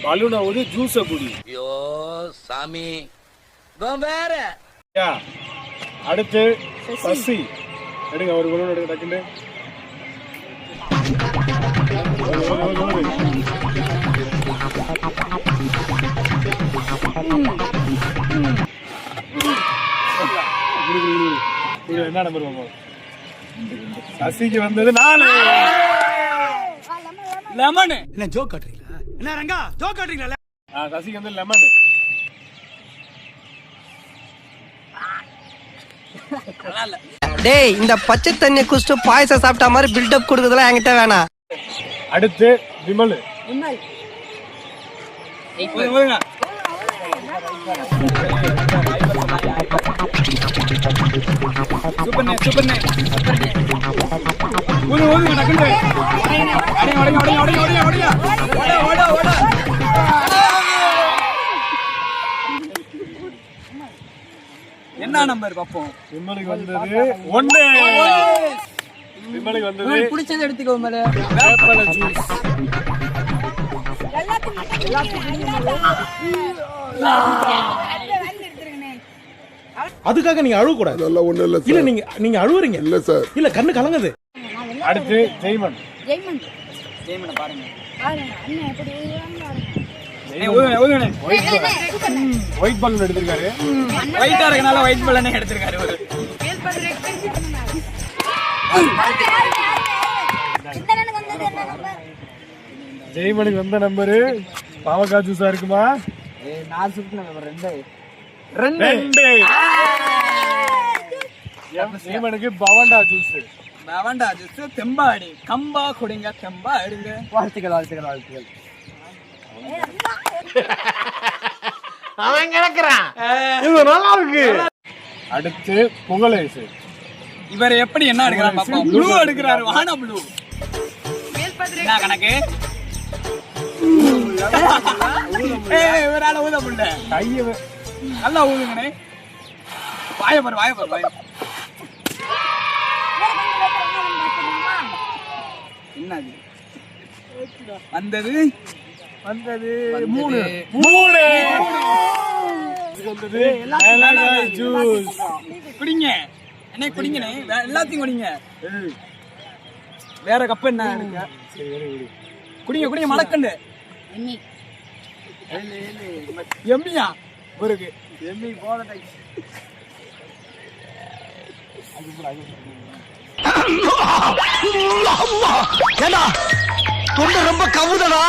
பலூனை ஊதி ஜூஸ குடி. ஐயோ சாமி வேற. அடுத்து சசி எடுங்க, ஒரு பலூன் எடுங்க டக்குன்னு. என்ன நம்பர் பாப்போம்? சசிக்கு வந்தது 4. லெமன். என்ன ஜோக் காட்டுறீங்களா? என்ன ரங்கா ஜோக் காட்டுறீங்களா? சசிக்கு வந்து லெமன். டேய், இந்த பச்சை தண்ணி குடிச்சிட்டு பாயசம் சாப்பிட்ட மாதிரி பில்டப் கொடுக்குறதுலாம் என்கிட்ட வேணாம். அடுத்து விமல். என்ன நம்பர் பாப்போம்? விமலுக்கு வந்தது 1. விமலுக்கு வந்தது பிடிச்சது எடுத்துக்கோ மேல. வேப்பல ஜூஸ். அதுக்காக நீங்க அழுவ கூடாது. இல்ல நீங்க அழுவுறீங்க. இல்ல சார், இல்ல கண்ணு கலங்குது. அடுத்து ஜெய்மன். பாருங்க. ஒயிட் பலூன் எடுத்திருக்காரு. ஒயிட்டா இருக்கனால ஒயிட் பலூனே எடுத்திருக்காரு. ஜெய்மனுக்கு வந்த நம்பரு பாவக்காய் ஜூஸா இருக்குமா? 2. ஜெய்மனுக்கு பவண்டா ஜூஸ். பவண்டா ஜூஸ். தெம்பாடி கம்பா குடிங்க, தெம்பா எடுங்க. வாழ்த்துக்கள். அவன் கிடக்குறான். இது நல்லா இருக்கு. அடுத்து புகழேசு. இவர் எப்படி என்ன எடுக்கிறார் பாப்போம். ப்ளூ எடுக்கிறாரு. வானா ப்ளூ. என்ன கணக்கு? இவரால ஊத முடியல. கைய நல்லா ஊதுங்கண்ணே. வாய பாரு. என்னது வந்தது? 3. ஜூஸ் குடிங்க. என்ன குடிங்கண்ணே, எல்லாத்தையும் குடிங்க. வேற கப்பு என்ன எடுக்க? குடிங்க மலக்கண்டு. எம்மியா ஒருக்கு எம்மி போத ரொம்ப கவுதடா.